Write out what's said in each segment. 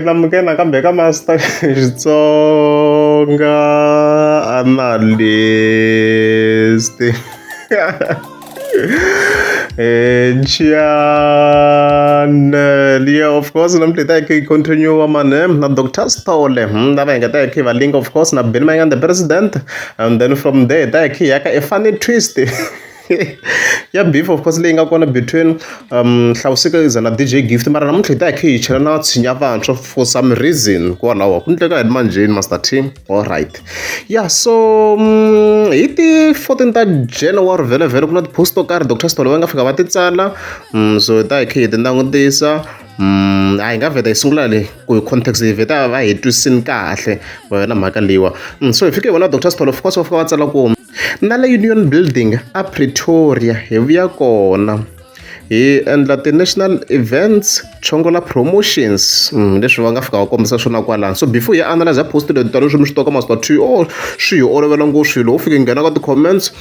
namukela kambe ka master Xitsonga analyst channel, yeah, of course namhla ta ke continue mane na Dr. Stole lava nga ta ke va link of course na Ben Mayengani the president, and then from there ta ke yaka a funny twist ya beef of course leyi nga kona between Hlawusikeza na DJ Gift, mara namuntlha hi ta hi chela na tshinya vantshwa for some reason kwalaho ku endleka hi manjeni master team. All right, yeah, so hi ti 14 ta January vhele ku na tipost to karhi Dr. Stole va nga fika va ti tsala, so hi ta hi kha hi ti langutisa. Hayi nga vheta hi sungula le ku hi context hi vheta va hi twisisini kahle na mhaka leyiwa. So hi fike hi vona Dr. Stole of course va fika va tsala ku na le Union Building a Pretoria hi vuya kona hi endla ti-national events Chongola promotions, leswi va nga fika va kombisa swona kwalano. So before hi analyze post leyi talo swi mi swi toka master two swi hi olovela ngopfu swilo, u fike nghena ka ti-comments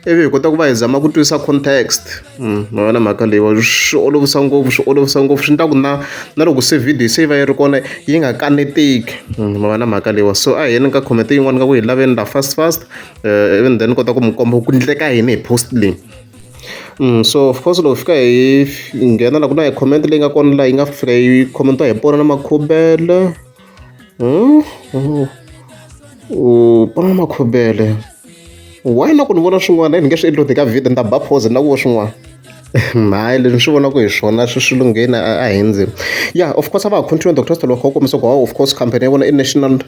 ivi hi kota ku va hi zama ku twisa context, ma vona mhaka leyiwa swi olovisa ngopfu swi endla ku na loko se video se yi va yi ri kona yi nga kaneteki, ma vona mhaka leyiwa. So a hi yeni ka comment yin'wana ka ku hi laveni la fast even then kota ku mi komba ku endleka yini hi post leyi. So of course loko fika hi nghena la ku na hi comment leyi nga kona laha yi nga fika yi commentiwa hi Pona na Makhubele, Pona na Makhubele, why na ku ni vona swin'wana ni nge swi endli ka video ni ta ba pause na ku vo swin'wana. Hayi leswi ni swi vona ku hi swona swi lungheni a hi ndzeni. Yeah, of course a va ha continue Dr. Stole va kha va kombisa ku of course company ya vona i national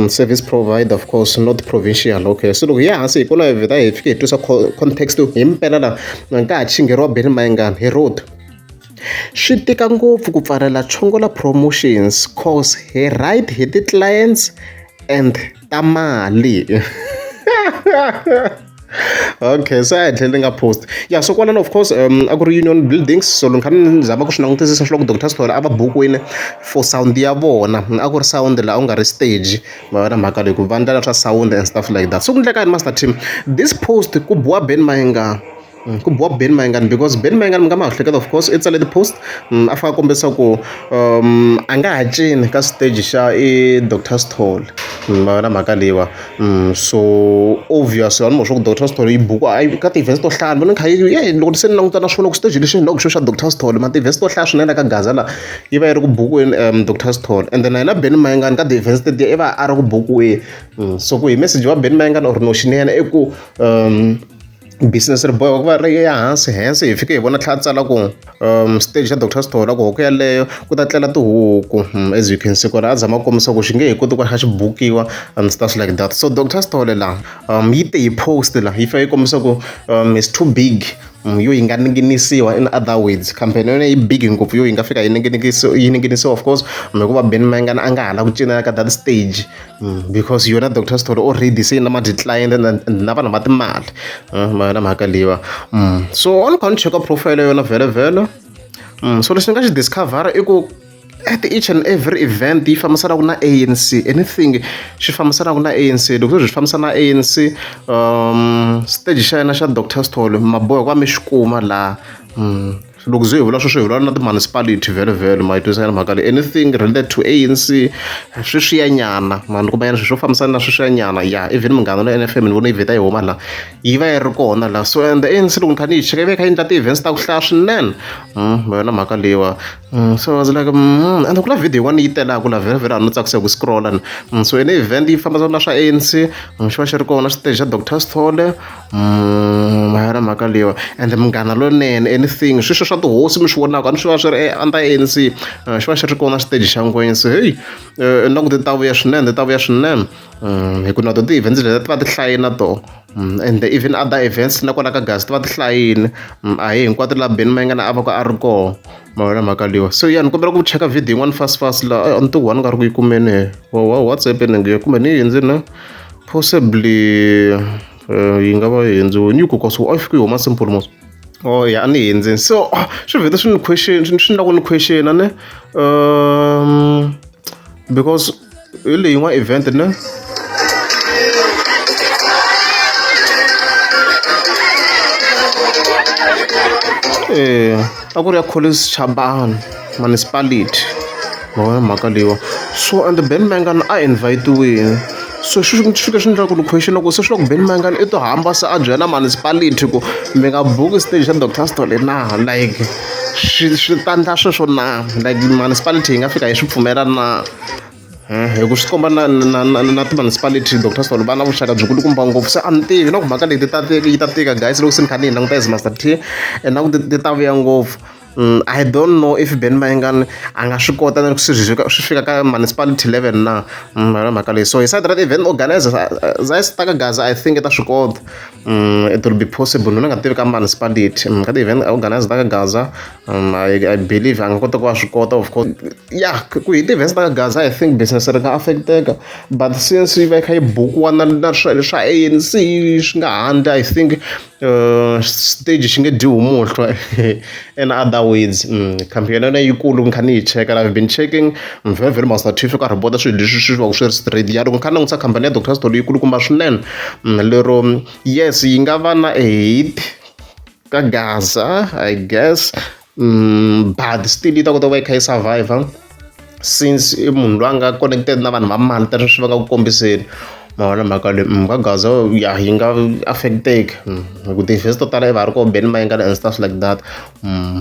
service provider, of course not provincial. Okay, so loko hi ya hansi hi kona hi vheta hi fike hi twisa context hi mpela la ka ha chingeriwa Ben Mayengani hi road. Swi tika ngopfu ku pfalela Chongola promotions cause hi right hi ti-clients and ta mali. Okay, so I tlhele nga post. Yeah, so kwalano of course a ku ri Union Buildings, so loko ni zama ku swi langutisisa swi loko Dr. Stole a va bukwini for sound ya vona, a ku ri sound laha u nga ri stage, va va na mhaka leyi ku va ndlela swa sound and stuff like that. So ku endleka yini master team, this post ku boha Ben Mayengani, ku boha Ben Mayengani because Ben Mayengani mi nga ma hleketa of course i tsale ti-post a fika kombisa ku a nga ha cini ka stage xa i Dr. Stole, va na mhaka leyiwa. So obvious a ni swa ku Dr. Stole yi bukwa ka ti-events to hlaya ni vona kha yi loko se ni languta na swona ku stage lexi ni loko xo xa Dr. Stole ma ti-events to hlaya swinene ka Gaza la yi va yi ri ku bukwini Dr. Stole, and then na Ben Mayengani ka ti-events tetiya i va a ri ku bukwini. So ku hi message wa Ben Mayengani or notion ya yena i ku business ri boha ku va ri ya hansi hi fike hi vona tlhela tsala ku stage ya Dr. Stole ku huku yaleyo ku ta tlela tihuku, as you can see kona a zama kombisa ku xi nge hi koti ku kha xi bukiwa and stuff like that. So Dr. Stole la yi te hi post la yi fika yi kombisa ku is too big yo yi nga ninginisiwa, in other words campaign yona yi big ngopfu yo yi nga fika yi ninginisiwa of course hikuva Ben Mayengani a nga ha la ku cinela ka that stage, because yona Dr. Stole already se na ma-decline and na vanhu va timali, na mhaka leyiwa. So on kha ni cheka profile yona vhele so leswi ni nga xi discover i ku at each and every event yi fambisanaka na ANC, anything xi fambisanaka na ANC, loko swi fambisana na ANC stage xa yena xa Dr. Stole maboha ku va mi xi kuma laha, loko ze hi vula sweswo hi vula na ti-municipality vhele ma yi twisisa mhaka leyi, anything related to ANC sweswiyanyana mani kuma yena swo fambisana na sweswiyanyana. Ya even munghana na NFM ni vona yi vheta yi huma laha yi va yi ri kona laha. So and the ANC loko ni kha ni yi cheka yi va yi kha yi endla ti-events ta ku hlaya swinene, va na mhaka leyiwa. So I was like and ku na video yin'wana yi telaka la vhele a no tsakisa ku scrolla ni, so ene event yi fambisana na swa ANC xi va xi ri kona stage xa Dr. Stole, ma na mhaka leyiwa. And munghana lonene anything sweswo swa tihosi mi swi vonaka a ni swi va swi ri under ANC xi va xi ri kona stage xa ngwenya. So hey na ku ti ta vuya swinene hi ku na to ti-events leti ti va ti hlayini na toho, and even other events na kwala ka Gaza ti va ti hlayini, a hi hinkwato laha Ben Mayengani a va ka a ri kona, ma vona mhaka leyiwa. So ya ni kombela ku cheka video yin'wana fast laha a ni tiku ni nga ri ku yi kumeni what's happening here, kumbe ni yi hindzini possibly yi nga va yi hindziwe nyuku cause a yi fiki yi huma simple mos. Oh ya a ni hindzini. So swi vheta swi ni lava ku ni question ne because hi leyi yin'wana event ne a ku ri ya Collins Chabane municipality mavona mhaka leyiwa so and Ben Mayengani a invite-iwile so swi fika swi endla ku ni question ku se swi la ku Ben Mayengani i to hamba se a byela municipality ku mi nga buki stage ya Dr Stole na like swi tandla sweswo na like municipality yi nga fika yi swi pfumela na hi ku swi komba na ti-municipality Dr Stole va na vuxaka byi kulukumba ngopfu se a ni tivi na ku mhaka leyi yi ta tika guys loko se ni kha ni yi languta as Master T and na ku ti ta vuya ngopfu I don't know if Ben Mayengani a nga swi kota na swi fika ka municipality level na mhaka leyi so hi side ra event organizer za ka Gaza I think ta swi kota it will be possible ni nga tivi ka municipality ka ti-event organizer ta ka Gaza I believe a nga kota ku va swi kota of course yeah ku hi ti-events ta ka Gaza I think business ri nga affecteka but since yi va yi kha yi bukiwa na swilo swa ANC swi nga handle I think stage xi nge dyiwi muhlwa and other ways campaign yona yikulu ni kha ni yi cheka I've been checking very Master T fika report swilo leswi swi va ku swi ri straight ya loko ni kha ni langutisa khampani ya Dr Stole yikulu kumba swinene lero yes yi nga va na hate ka Gaza I guess but still yi ta kota ku va yi kha yi survive since i munhu loyi a nga connected na vanhu va mali ta swi va nga ku kombiseni mavona mhaka leyi ka Gaza ya yi nga affecteka ku ti-events to tala i va ri koho Ben Mayengani and stuff like that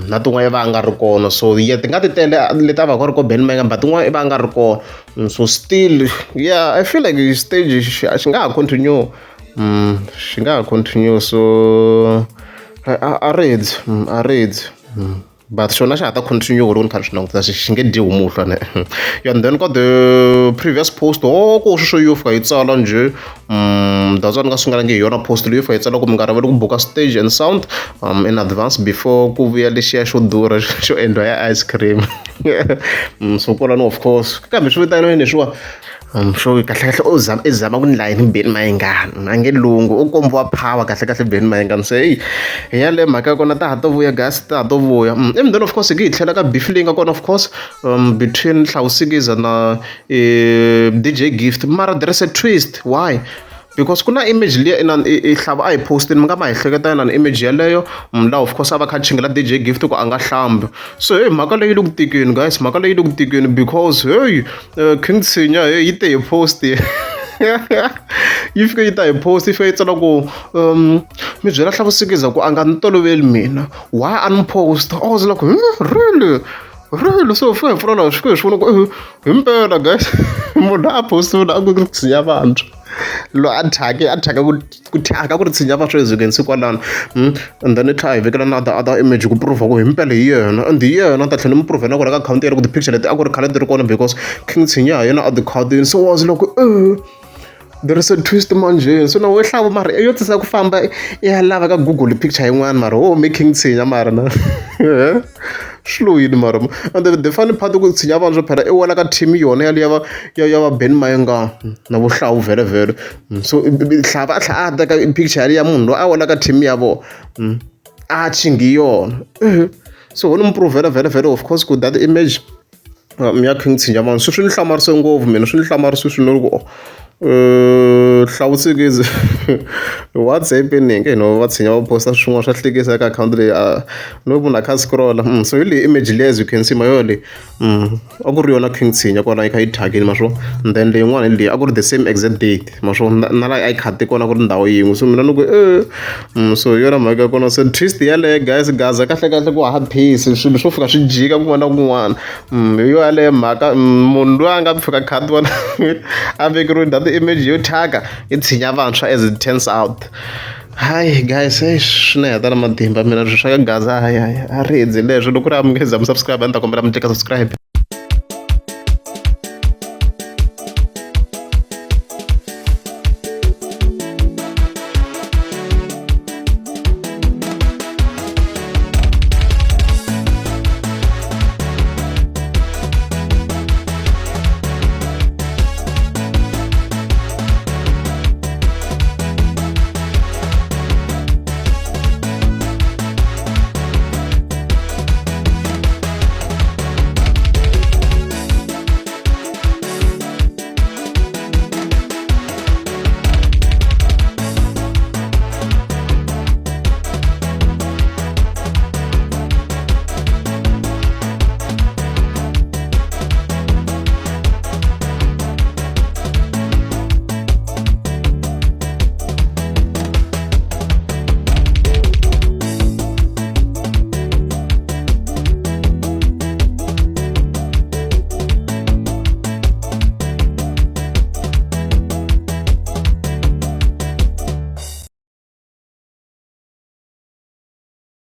na tin'wana i va a nga ri kona so yeah ti nga ti tele leti a va ka ri koho Ben Mayengani but tin'wana i va a nga ri kona so still yeah I feel like stage xi nga ha continue so a read but xona xi ha ta continue loko ni kha ni swi languta xi nge dyiwi muhlwa ne and then ka the previous post ko swi swo yo fika yi tsala njhe that's why ni nga sungulangi hi yona post leyi fika yi tsala ku mi nga raveli ku buka stage and sound in advance before ku vuya lexiya xo durha xo endliwa ya ice cream so kwalano of course kambe swi vitaniweni leswiwa sure kahle i zama ku ni layini Ben Mayengani a nge lungu u kombiwa power kahle Ben Mayengani se hi yale mhaka ya kona ta ha to vuya guys ta ha to vuya and then of course hi tlhela ka beef leyi nga kona of course between Hlawusikiza na DJ Gift mara there is a twist why because kuna image liya i hlava a hi postini mi nga ma hi hleketa na image yaleyo la of course a va kha chingela DJ Gift ku a nga hlambi so hey mhaka leyi le ku tikeni guys mhaka leyi le ku tikeni because hey King Tshinya yi te hi post yi fika yi ta hi post yi fika yi tsala ku mi byela Hlawusikiza ku a nga ni toloveli mina why a ni post I was like really so fika hi pfuna swi hi swona ku himpela guys munhu a postile a ku ri tshinya vantshwa lo a thyaka ku thyaka ku ri tshinya vantshwa ezikeni kwalano and then i tlha hi vekela na other image ku prove ku himpela hi yena and hi yena ta tlhela mi prove na ku ri ka account yena ku ti-picture leti a ku ri khale ti ri kona because King Tshinya hi yena a ti-khadini so was like there is a twist manje so na we hlavo mara yo tsisa ku famba ya lava ka Google picture yin'wana mara me King Tshinya mara na shloyini mara and the funny part ku Tshinya vantshwa phela i wela ka team yona ya va Ben Mayengani na vuhlawu vele so hlava a ta ka picture ya munhu loyi a wela ka team ya vo a chingi yona so wona improve vele of course ku that image ya King Tshinya vantshwa swi ni hlamarise ngopfu mina swi ni hlamarise swinene ku Hlawusikiza what's happening va Tshinya va posta swin'wana swa hlekisa ka account leyi no munhu a kha scroll so hi leyi image leyi as you can see mayo leyi a ku ri yona King Tshinya kwala yi kha yi thagini maswo then leyin'wana leyi a ku ri the same exact date maswo na la a yi khati kona ku ri ndhawu yin'we so mina ni ku so yona mhaka ya kona so twist yaleyo guys Gaza kahle ku ha peace swilo swo fika swi jika kun'wana na kun'wana yo yaleyo mhaka munhu loyi a nga fika khati wona a vekeriwe that image yo thyaka i Tshinya vantshwa as it turns out hi guys swi na heta na matimba mina swi swa ka Gaza a ri hedzi leswo loko ri a mi nge za mi subscribe a ni ta kombela mi teka subscribe